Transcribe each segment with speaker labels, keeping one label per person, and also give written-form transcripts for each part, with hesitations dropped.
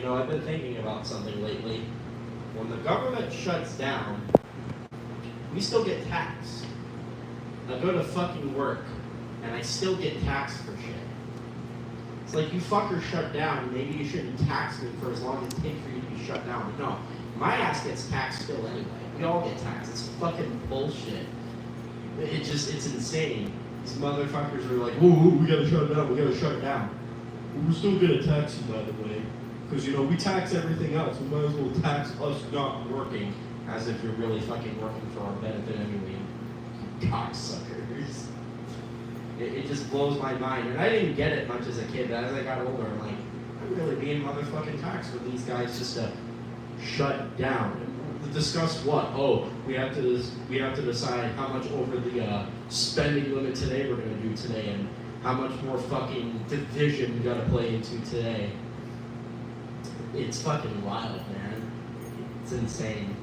Speaker 1: know, I've been thinking about something lately. When the government shuts down, we still get taxed. I go to fucking work, and I still get taxed for shit. It's like, you fuckers shut down, maybe you shouldn't tax me for as long as it takes for you to be shut down. But no, my ass gets taxed still anyway. We all get taxed. It's fucking bullshit. It's insane. These motherfuckers are like, ooh, we gotta shut it down, we gotta shut it down. We're still gonna tax you, by the way. Because, you know, we tax everything else. We might as well tax us not working, as if you're really fucking working for our benefit anyway. Cocksuckers. It just blows my mind. And I didn't get it much as a kid, but as I got older, I'm like, I'm really being motherfucking taxed for these guys just to shut down. To discuss what? Oh, we have to decide how much over the spending limit today we're going to do today, and how much more fucking division we got to play into today. It's fucking wild, man. It's insane.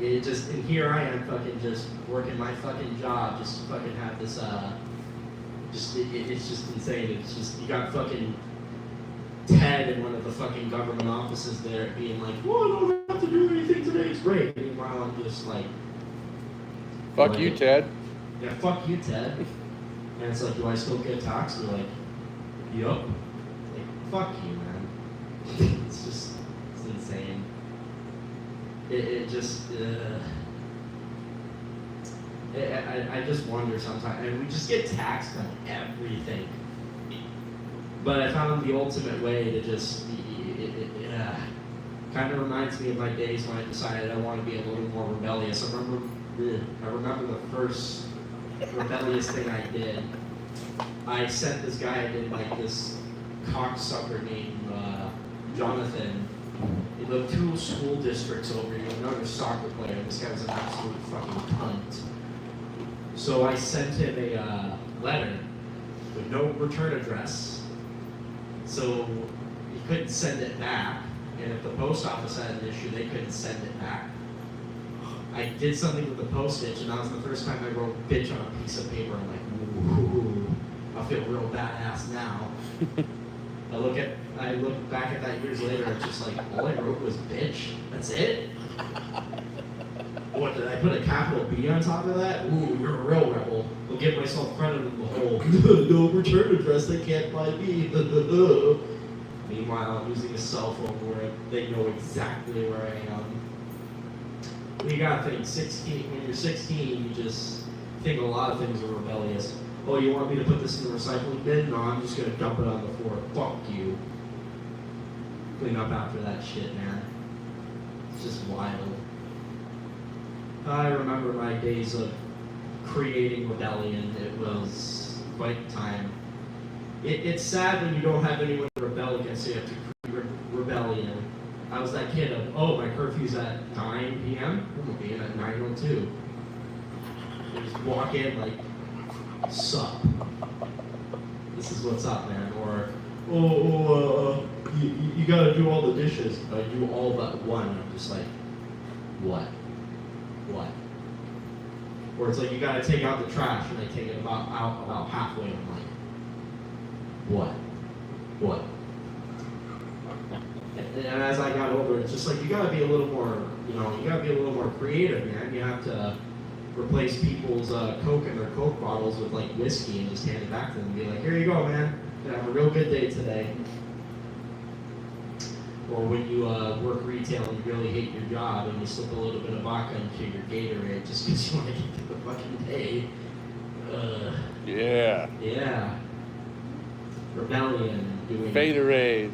Speaker 1: And here I am fucking just working my fucking job just to fucking have this, it's just insane. It's just, you got fucking Ted in one of the fucking government offices there being like, well, I don't have to do anything today, it's great. Meanwhile, I'm just like...
Speaker 2: Fuck you, Ted.
Speaker 1: Yeah, fuck you, Ted. And it's like, do I still get taxed? And they're like, yup. Like, fuck you, man. It's insane. I just wonder sometimes, and we just get taxed on everything. But I found the ultimate way to just, kind of reminds me of my days when I decided I want to be a little more rebellious. I remember the first rebellious thing I did. I sent this guy, I did like this cocksucker named Jonathan. He lived 2 school districts over. He was another soccer player. This guy was an absolute fucking cunt. So I sent him a letter with no return address. So he couldn't send it back. And if the post office had an issue, they couldn't send it back. I did something with the postage, and that was the first time I wrote bitch on a piece of paper. I'm like, ooh, I feel real badass now. I look back at that years later, it's just like, all I wrote was bitch. That's it? What, did I put a capital B on top of that? Ooh, you're a real rebel. I'll give myself credit in the whole, no return address, they can't find me. Meanwhile, I'm using a cell phone where they know exactly where I am. You gotta think, when you're 16, you just think a lot of things are rebellious. Oh, you want me to put this in the recycling bin? No, I'm just gonna dump it on the floor. Fuck you. Clean up after that shit, man. It's just wild. I remember my days of creating rebellion. It was quite a time. It's sad when you don't have anyone to rebel against, so you have to create rebellion. I was that kid of, oh, my curfew's at 9 p.m. I'm gonna be in at 9:02. You just walk in like, sup? This is what's up, man. Or, you gotta do all the dishes. I do all but one. I'm just like, what? Or it's like, you gotta take out the trash, and I take it about halfway. I'm like, what? And as I got older, it's just like, you gotta be a little more, creative, man. You have to replace people's Coke in their Coke bottles with like whiskey and just hand it back to them and be like, here you go, man. You're gonna have a real good day today. Or when you work retail and you really hate your job and you slip a little bit of vodka into your Gatorade just because you want to get through the fucking day. Yeah. Rebellion. Doing
Speaker 2: Faderade.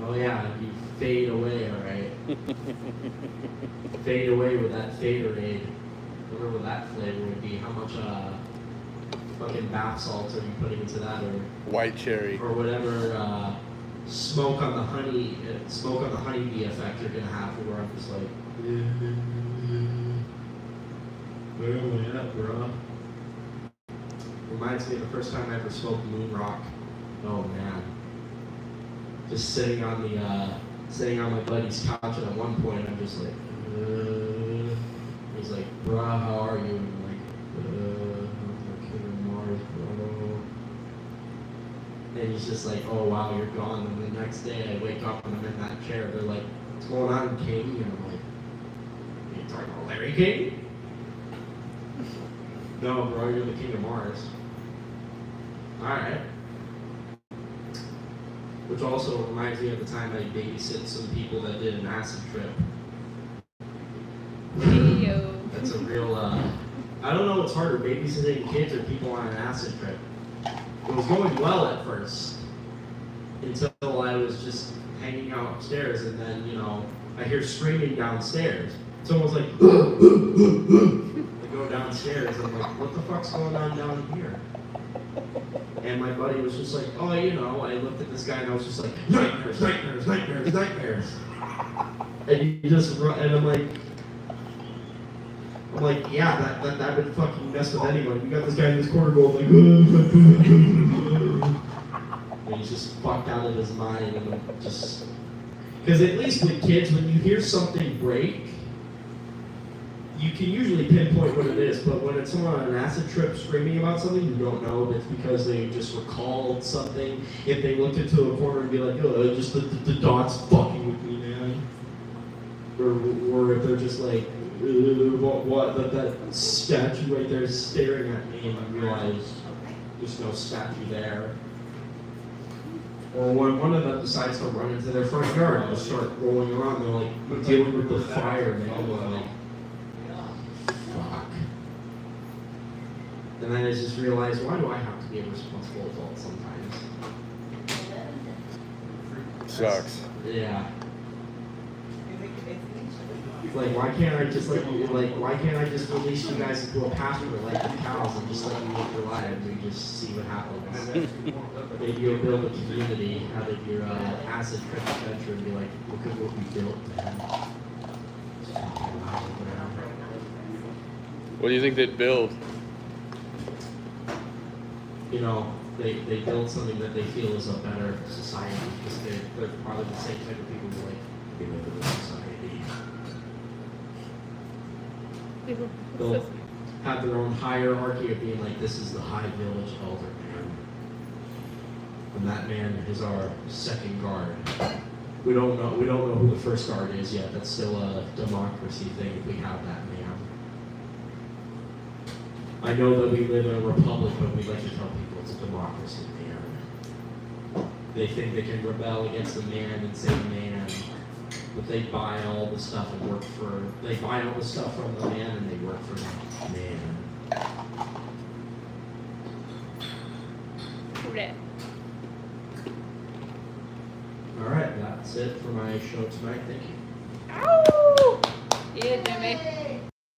Speaker 1: Oh yeah, you fade away, alright. Fade away with that Faderade. Whatever that flavor would be. How much fucking bath salts are you putting into that, or
Speaker 2: white cherry,
Speaker 1: or whatever smoke on the honeybee effect you're gonna have, where I'm just like, where am I at, bro? Reminds me of the first time I ever smoked moon rock. Oh man, just sitting on my buddy's couch, and at one point I'm just like, he's like, bruh, how are you? And I'm like, I'm a kid in Mars, bro. And he's just like, oh wow, you're gone. And the next day I wake up and I'm in that chair. They're like, what's going on, King? And I'm like, are you talking about Larry King? No, bro, you're the king of Mars. Alright. Which also reminds me of the time I babysit some people that did an acid trip.
Speaker 3: Yo.
Speaker 1: That's a real, I don't know what's harder, babysitting kids or people on an acid trip. It was going well at first, until I was just hanging out upstairs, and then, you know, I hear screaming downstairs. Someone's like, I go downstairs, and I'm like, what the fuck's going on down here? And my buddy was just like, oh, you know, I looked at this guy and I was just like, nightmares, nightmares, nightmares, nightmares. And you just run, and I'm like, yeah, that would fucking mess with anyone. You got this guy in this corner going like, and he's just fucked out of his mind, and just, because at least with kids, when you hear something break, you can usually pinpoint what it is, but when it's someone on an acid trip screaming about something, you don't know if it's because they just recalled something. If they looked into a corner and be like, oh, just the dot's fucking with me, man. Or if they're just like, what, that statue right there is staring at me, and you realize there's no statue there. Or when one of them decides to run into their front yard and start rolling around, they're like dealing with the fire, man. They're like, fuck. And then I just realized, why do I have to be a responsible adult sometimes?
Speaker 2: Sucks.
Speaker 1: Yeah. Like, why can't I just why can't I just release you guys into a pasture like the cows and just let you live your life and we just see what happens? Maybe you'll build a community out of your acid trip adventure and be like, look at what we built, man.
Speaker 2: What do you think they'd build?
Speaker 1: You know, they build something that they feel is a better society because they're probably the same type of people who like, we live in a society. They'll have their own hierarchy of being like, this is the high village elder man. And that man is our second guard. We don't know who the first guard is yet. That's still a democracy thing if we have that man. I know that we live in a republic, but we like to tell people it's a democracy, man. They think they can rebel against the man and say man. But they buy all the stuff and they buy all the stuff from the man and they work for the man.
Speaker 3: Correct.
Speaker 1: Alright, that's it for my show tonight. Thank you.